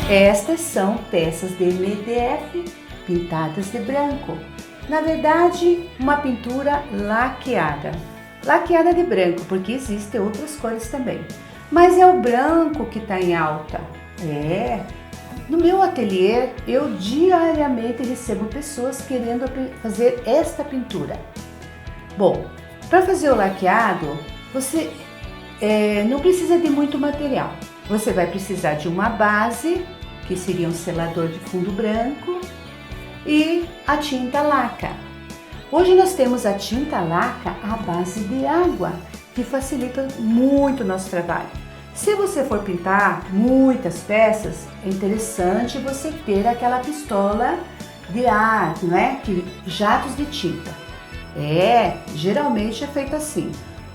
Estas são peças de MDF pintadas de branco. Na verdade, uma pintura laqueada. Laqueada de branco, porque existem outras cores também. Mas é o branco que está em alta. No meu ateliê, eu diariamente recebo pessoas querendo fazer esta pintura. Bom, para fazer o laqueado, você não precisa de muito material. Você vai precisar de uma base, que seria um selador de fundo branco, e a tinta laca. Hoje nós temos a tinta laca à base de água, que facilita muito o nosso trabalho. Se você for pintar muitas peças, é interessante você ter aquela pistola de ar, não é? Jatos de tinta. Geralmente é feito assim.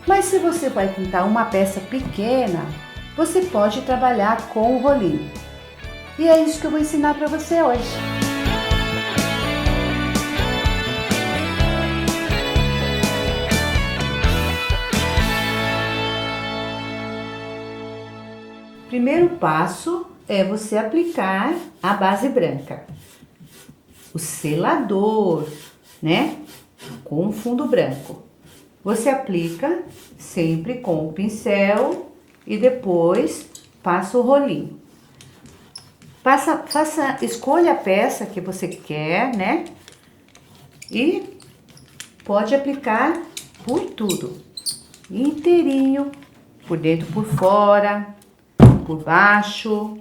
Mas se você vai pintar uma peça pequena, você pode trabalhar com o rolinho. E é isso que eu vou ensinar para você hoje. Primeiro passo é você aplicar a base branca, o selador, né? Com fundo branco. Você aplica sempre com o pincel e depois passa o rolinho. Escolha a peça que você quer, né? E pode aplicar por tudo, inteirinho, por dentro, por fora, por baixo,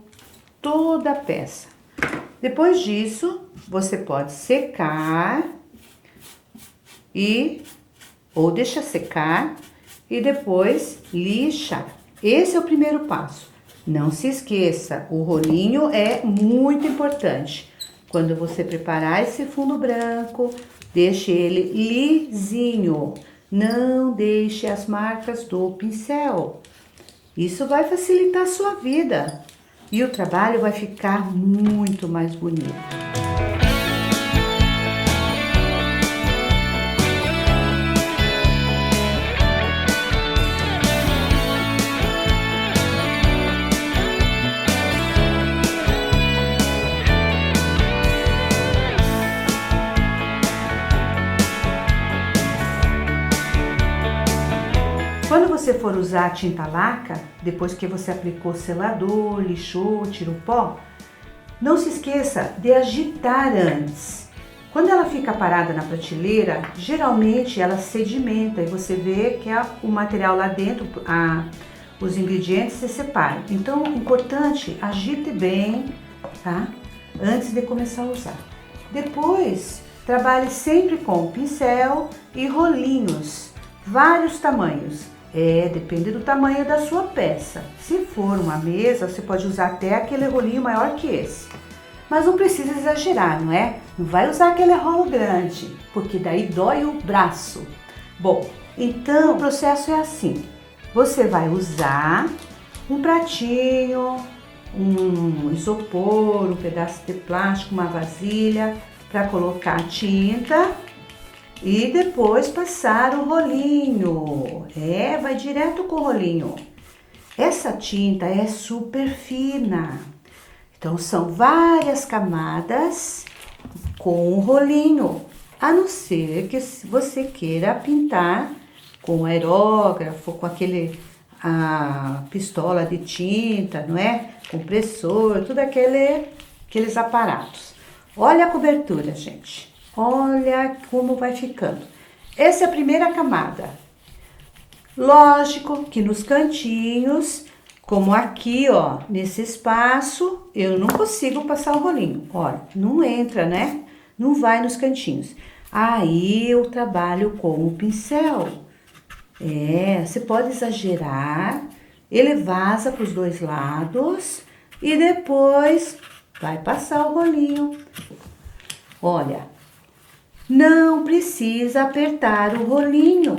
toda a peça. Depois disso, você pode secar ou deixa secar e depois lixar. Esse é o primeiro passo. Não se esqueça, o rolinho é muito importante. Quando você preparar esse fundo branco, deixe ele lisinho. Não deixe as marcas do pincel. Isso vai facilitar a sua vida e o trabalho vai ficar muito mais bonito. Quando você for usar a tinta laca, depois que você aplicou o selador, lixou, tirou o pó, não se esqueça de agitar antes. Quando ela fica parada na prateleira, geralmente ela sedimenta e você vê que o material lá dentro, os ingredientes se separam. Então, é importante, agite bem, tá? Antes de começar a usar. Depois, trabalhe sempre com pincel e rolinhos, vários tamanhos. Depende do tamanho da sua peça. Se for uma mesa, você pode usar até aquele rolinho maior que esse. Mas não precisa exagerar, não é? Não vai usar aquele rolo grande, porque daí dói o braço. Bom, então o processo é assim. Você vai usar um pratinho, um isopor, um pedaço de plástico, uma vasilha para colocar a tinta. E depois passar o rolinho. Vai direto com o rolinho. Essa tinta é super fina. Então, são várias camadas com o rolinho. A não ser que você queira pintar com aerógrafo, com a pistola de tinta, não é? Compressor, tudo aqueles aparatos. Olha a cobertura, gente. Olha como vai ficando. Essa é a primeira camada. Lógico que nos cantinhos, como aqui, ó, nesse espaço, eu não consigo passar o rolinho. Olha, não entra, né? Não vai nos cantinhos. Aí eu trabalho com o pincel. Você pode exagerar, ele vaza para os dois lados e depois vai passar o rolinho. Olha, não precisa apertar o rolinho.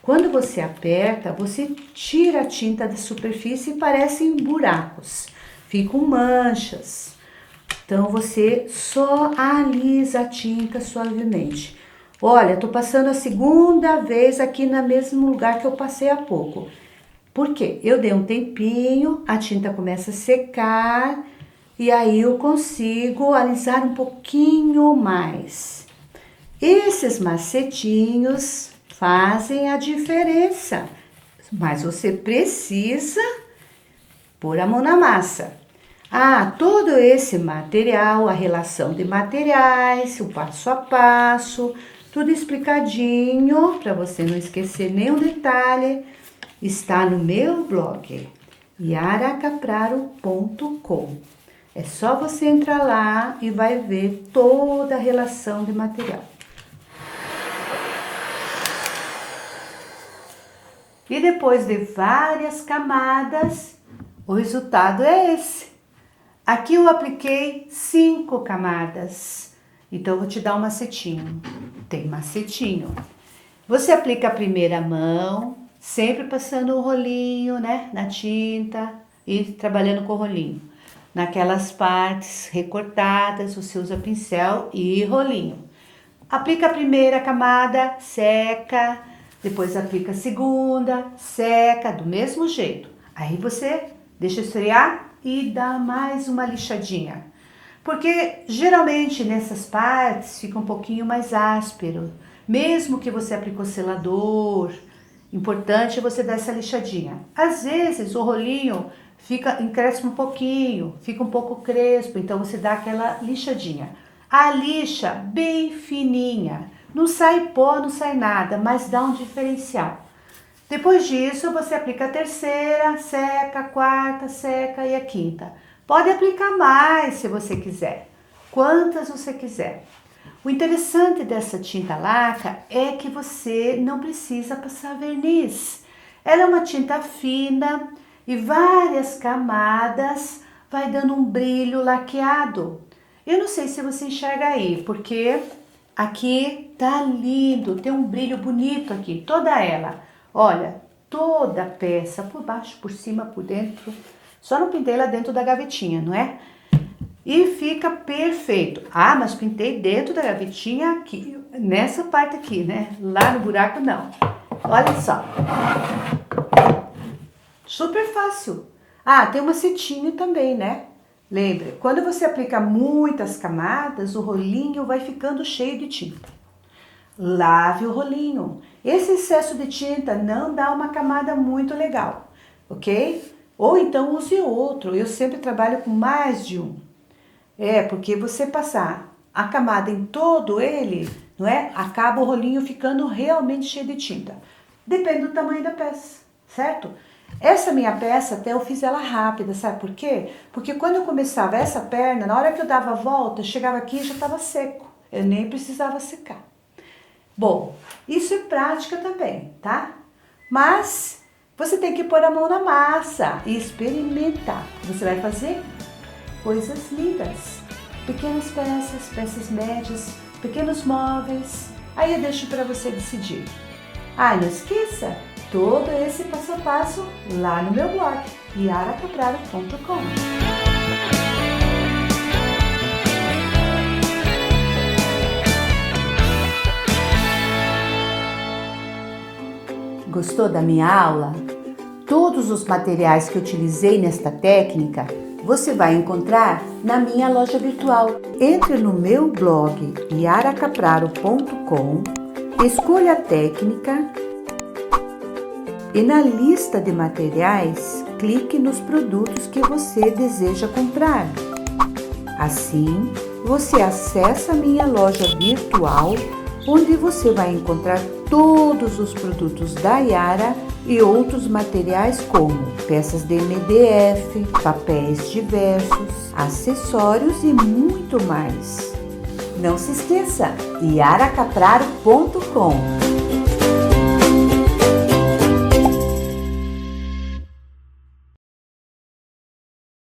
Quando você aperta, você tira a tinta da superfície e parecem buracos, ficam manchas. Então, você só alisa a tinta suavemente. Olha, tô passando a segunda vez aqui no mesmo lugar que eu passei há pouco. Por quê? Eu dei um tempinho, a tinta começa a secar e aí eu consigo alisar um pouquinho mais. Esses macetinhos fazem a diferença, mas você precisa pôr a mão na massa. Todo esse material, a relação de materiais, o passo a passo, tudo explicadinho, para você não esquecer nenhum detalhe, está no meu blog, yaracapraro.com. É só você entrar lá e vai ver toda a relação de material. E depois de várias camadas, o resultado é esse. Aqui eu apliquei 5 camadas. Então, eu vou te dar um macetinho. Tem macetinho. Você aplica a primeira mão, sempre passando o rolinho, né, na tinta e trabalhando com o rolinho. Naquelas partes recortadas, você usa pincel e rolinho. Aplica a primeira camada, seca. Depois aplica a segunda, seca, do mesmo jeito. Aí você deixa esfriar e dá mais uma lixadinha. Porque geralmente nessas partes fica um pouquinho mais áspero. Mesmo que você aplicou selador, importante é você dar essa lixadinha. Às vezes o rolinho encrespa um pouquinho, fica um pouco crespo, então você dá aquela lixadinha. A lixa bem fininha. Não sai pó, não sai nada, mas dá um diferencial. Depois disso, você aplica a terceira, seca, a quarta, seca e a quinta. Pode aplicar mais se você quiser, quantas você quiser. O interessante dessa tinta laca é que você não precisa passar verniz. Ela é uma tinta fina e várias camadas vai dando um brilho laqueado. Eu não sei se você enxerga aí, porque aqui tá lindo, tem um brilho bonito aqui, toda ela. Olha, toda a peça, por baixo, por cima, por dentro. Só não pintei lá dentro da gavetinha, não é? E fica perfeito. Mas pintei dentro da gavetinha aqui, nessa parte aqui, né? Lá no buraco não. Olha só. Super fácil. Tem uma macetinho também, né? Lembra, quando você aplica muitas camadas, o rolinho vai ficando cheio de tinta. Lave o rolinho. Esse excesso de tinta não dá uma camada muito legal, ok? Ou então use outro. Eu sempre trabalho com mais de um. Porque você passar a camada em todo ele, não é? Acaba o rolinho ficando realmente cheio de tinta. Depende do tamanho da peça, certo? Essa minha peça, até eu fiz ela rápida, sabe por quê? Porque quando eu começava essa perna, na hora que eu dava a volta, eu chegava aqui e já estava seco. Eu nem precisava secar. Bom, isso é prática também, tá? Mas você tem que pôr a mão na massa e experimentar. Você vai fazer coisas lindas. Pequenas peças, peças médias, pequenos móveis. Aí eu deixo para você decidir. Não esqueça, todo esse passo a passo lá no meu blog, yaracapraro.com. Gostou da minha aula? Todos os materiais que utilizei nesta técnica você vai encontrar na minha loja virtual. Entre no meu blog yaracapraro.com, escolha a técnica e na lista de materiais, clique nos produtos que você deseja comprar. Assim, você acessa a minha loja virtual, onde você vai encontrar todos os produtos da Yara e outros materiais como peças de MDF, papéis diversos, acessórios e muito mais. Não se esqueça, yaracapraro.com.